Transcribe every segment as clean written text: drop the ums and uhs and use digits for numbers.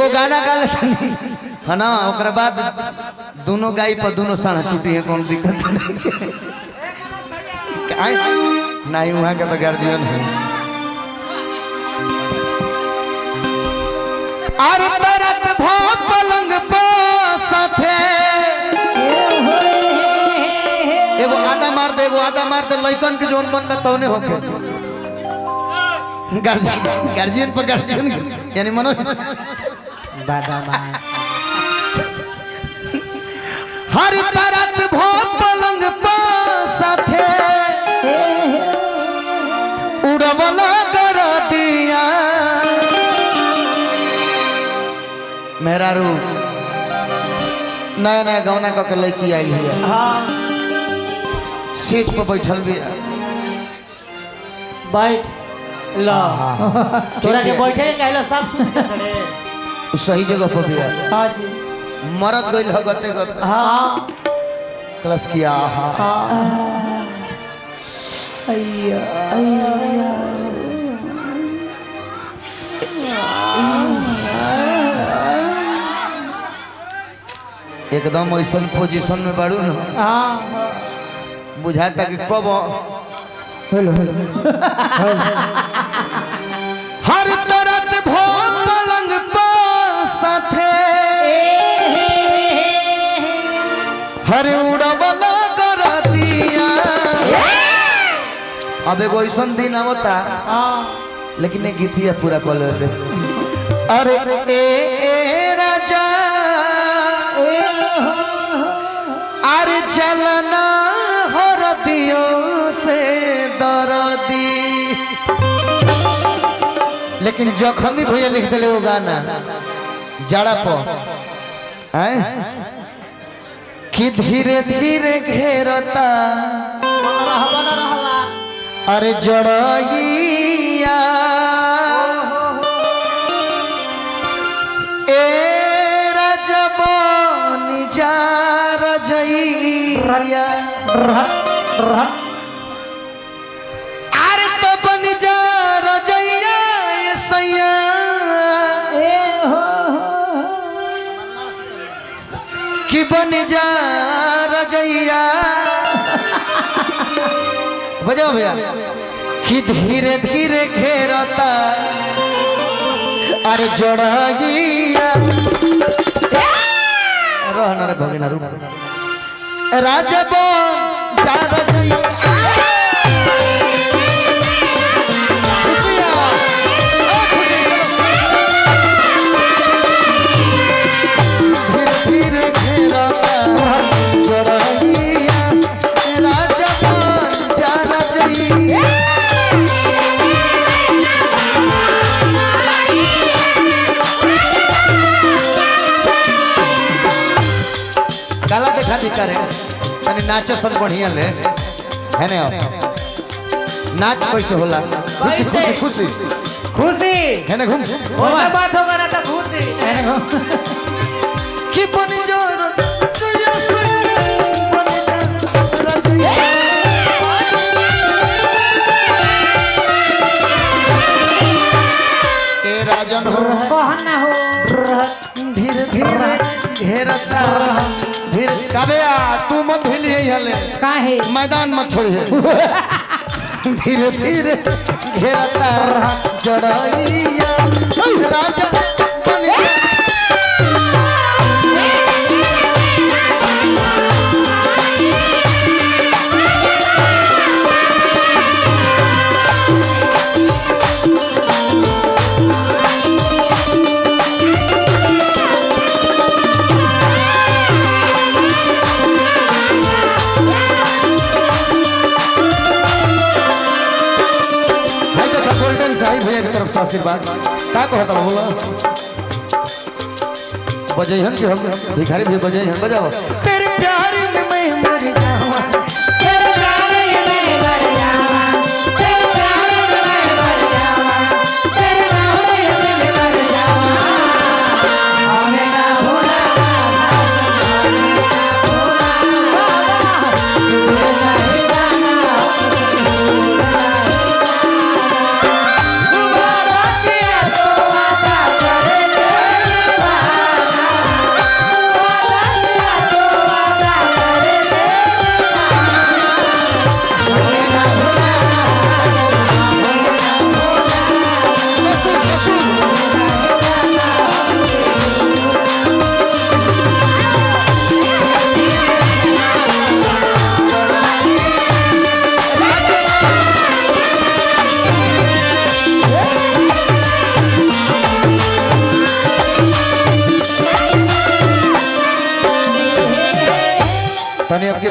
एगो गाना गा है ना ओकरा बाद दोनों गाय पर दोनों साढ़ा टूटी है कौन दिक्कत नहीं वहाँ के बगैर जीवन है अरे तरत भोग पलंग पे साथे एगो आधा मार दे लइकन के जोन मन में तौने होके गार्जियन पर गार्जियन यानी मनो हर तरत भोग पलंग पे साथे उड़वला कर दिया मेरा रू नया नया गौना का लड़की आई है सेज पर बैठल भी बैठ ला तोरा के बैठे कहला सब सुन करे सही जगह पर भी हां जी मरद गइल हगते गत हां क्लास किया हां अय्या एकदम ऐसा पोजीशन में बाड़ू ना हां बुझाता कि कब हेलो हर तरत भोग पलंग पे साथे हर उड़वला कर दिया अब एगो ऐसा दिन आवता लेकिन ये गीतिया पूरा कर ले अरे ए राजा अरे चलना हरदियों से दर्दी लेकिन जखमी भैया लिख दिले वो गाना जड़ा पर कि धीरे धीरे घेरता अरे जड़इया ए रजबनी जा रजइया अरे तो बन जा रजइया ये सैया कि बन जा रजइया बजाओ भैया कि धीरे धीरे घेरता अरे जड़इया रहना रे भगिना रूप राजा बन जा रजइया गाला देखा दी करे तनी नाचो सब बढ़िया ले है ना नाच कैसे होला खुशी खुशी खुशी खुशी है ना घूम ओला बात होगा ना तो खुशी है ना कि बन जो ए राजन हो कहना हो धीरे धीरे घेरता धीरे काबेया तू मत भूलिए हले काहे मैदान मत छोड़िए धीरे धीरे घेरता जड़इया राजा आशीर्वाद का कहता बोला बजैहन कि हम भिखारी भी बजैहन बजाओ तेरे प्यार में मैं मर जाऊं तेरे प्यार में मैं मर जाऊं तेरे प्यार में मैं मर जाऊं तेरे नाम में मैं मर जाऊं हमें ना भूला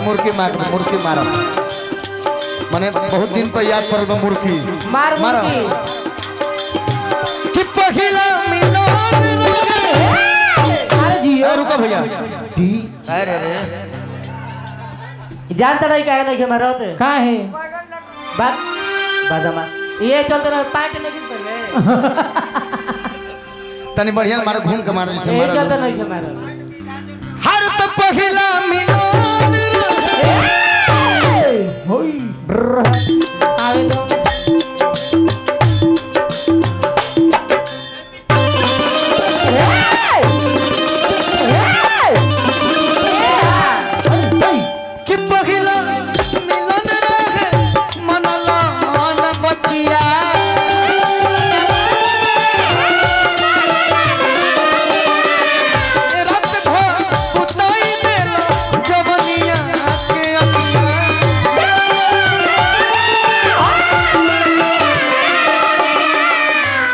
मुर्की मारा माने बहुत दिन पर याद पड़ल मुर्की मार मारा मुर्गी कि पहिला मिलन अरे जियो रुको भैया डी अरे रे जानता नहीं काहे नहीं के मारत का है बात बादामा ये चलते रहे पार्ट नहीं गिर पहले तनी बढ़िया मारो घूम के मारो जिसमें ये मारो चलते नहीं के मारत हर तो पहिला मिलन होई आवे तो कि पहिला मिलन रहे मनला मन बतिया रात भर उताई देला जवनिया के अखिया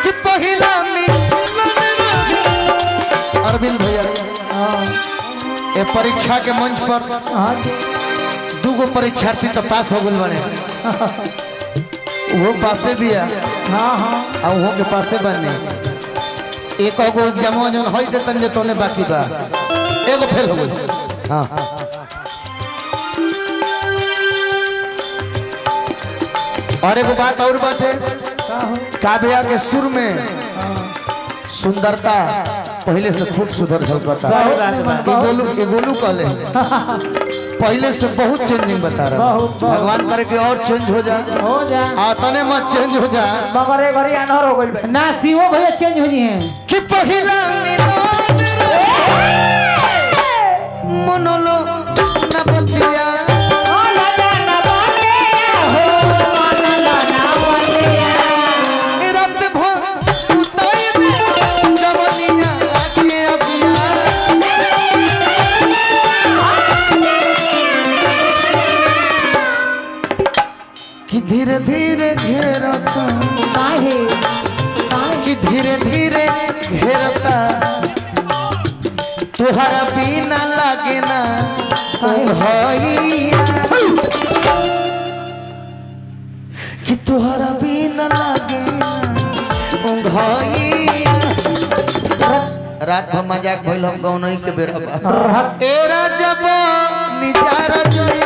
कि पहिला मिलन रहे अरविंद भैया ये परीक्षा के मंच पर हां दूगो परीक्षार्थी तो पास हो गए बने वो पासे भी है हां हां और वो के पासे बने एक गो एग्जाम जन होई दे तन जे तोने बाकी बा एगो फेल हो गई हां और एगो बात और बात है काव्या के सुर में सुंदरता पहले से खूब सुधर झलकता ये गोलू कहले पहले से बहुत चेंजिंग बता रहा बहुत। भगवान करे कि और चेंज हो जाए हो जा आतने मत चेंज हो जाए मगर एक घड़ी अनहर हो गइल ना सीओ भैया चेंज हो जी हैं कि पहिला मनलो न बतिया रात भर उताई दे जवनिया के अखिया कि धीरे धीरे घेरता काहे कि धीरे धीरे घेरता तुहरा बिना लागे ना भैया कि तुहरा बिना लागे ना भैया रात भर मजाक भइल हम गाँव नहीं के बेरा एरा जब निजारा जोई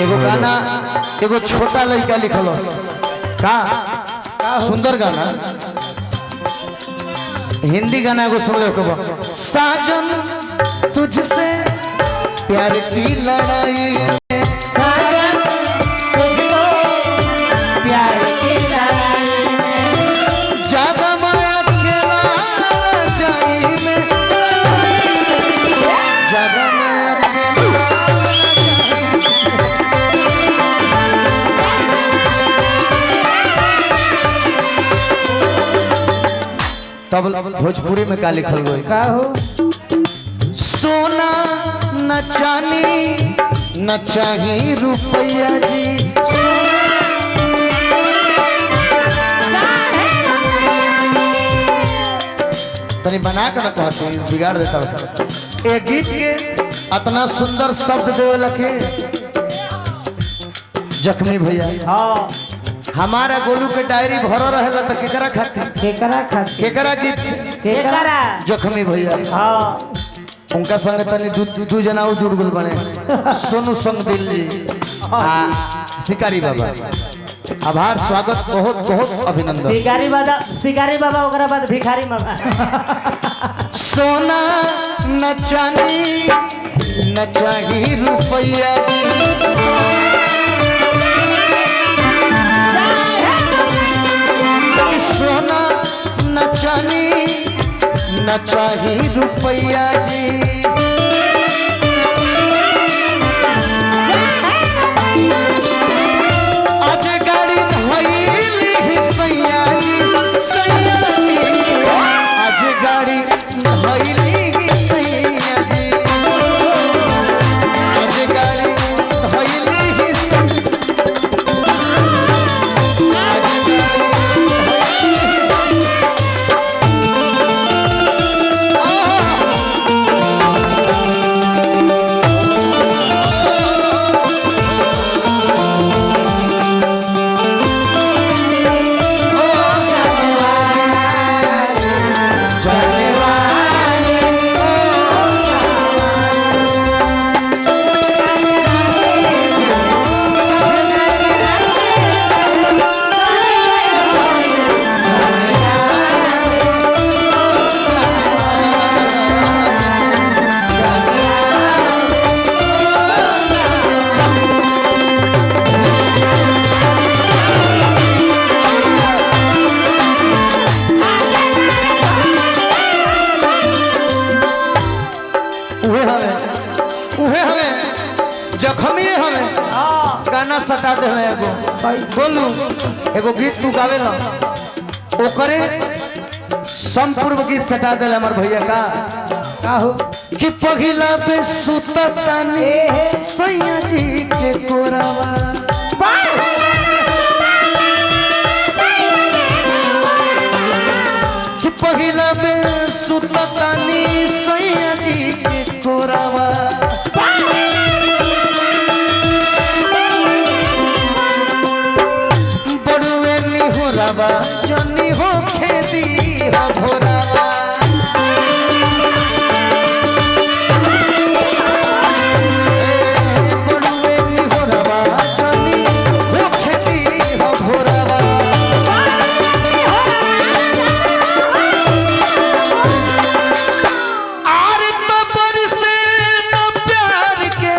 एगो गाना एगो छोटा लड़का लिखल का सुंदर गाना हिंदी गाना एगो सुन लो साजन तुझसे प्यार की लड़ाई साजन तुझको प्यार की लड़ाई ज्यादा माया खेला जाई में ज्यादा माया खेला तब भोजपुरी में का लिखल गई का हो सोना न चानी न चाही रुपया जी। तनी बना कर कहते हैं बिगाड़ देता हूँ। एक गीत के इतना सुंदर शब्द देवे लखे जख्मी भैया। हाँ हमारा गोलू के डायरी भरो रहेला तो केकरा खाती केकरा गीत से केकरा जख्मी भैया। हाँ उनका संग तनी दू जना और जुड़ गुल बने सोनू संग दिल्ली शिकारी बाबा। आभार स्वागत बहुत बहुत अभिनंदन। शिकारी बाबा ओकरा बाद भिखारी बाबा। सोना न चांदी न चाही रुपया सोना न चांदी न चाही रुपया जी। आज गाड़ी धइली सैया जी सैया जी आज गाड़ी धइली सैया जी आज गाड़ी धइली गाना सटा दे एगो बोलू एगो गीत तू गावे ना ओकरे संपूर्ण गीत सटा दे हमर भैया का हो कि पगिला पे सुततानी सैया जी के कोरावा कि पगिला पे सुततानी सैया जी के कोरावा भोरावा जनी हो खेती हो भोरावा बड़ुए भोरावा जनी हो खेती हो भोरावा आर तबर से न प्यार के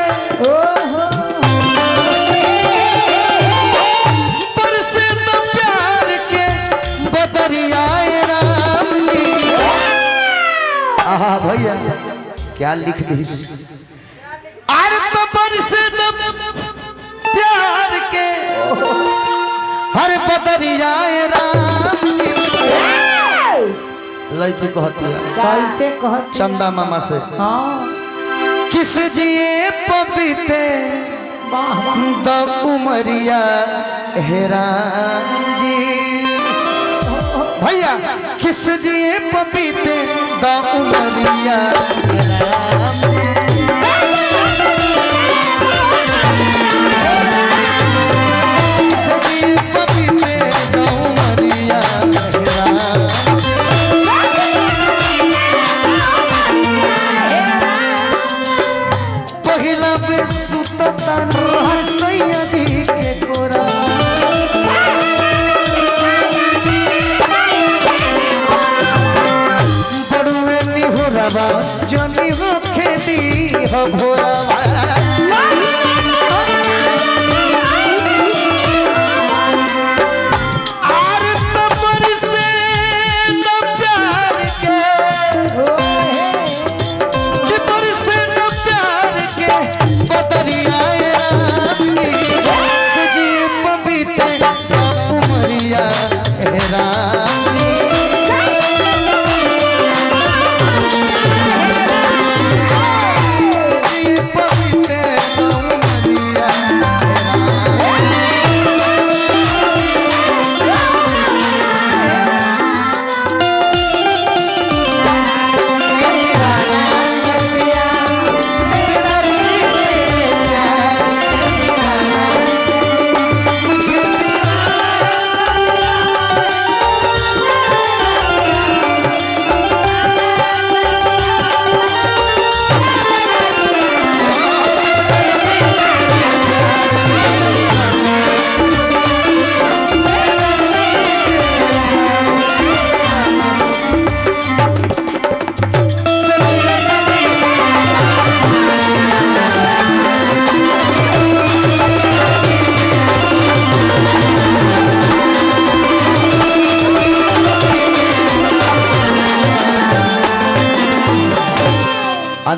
आहा भैया क्या लिख दिस आर तो बरसे न प्यार के हर बदरिया राम लड़की कहती है चंदा मामा से किस जिए पपीते द उमरिया हेराम जी भैया किस जिए पपीते द उमरिया पपीते द उमरिया पहिला पे सुतता सैया जी के कोरा जनी हो खेती हो भोरावा आर तबर से न प्यार के तबर से न प्यार के बदरिया रानी सजी पपीते उमरिया रानी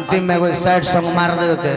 अंतिम में कोई साइड सॉन्ग मार देवे के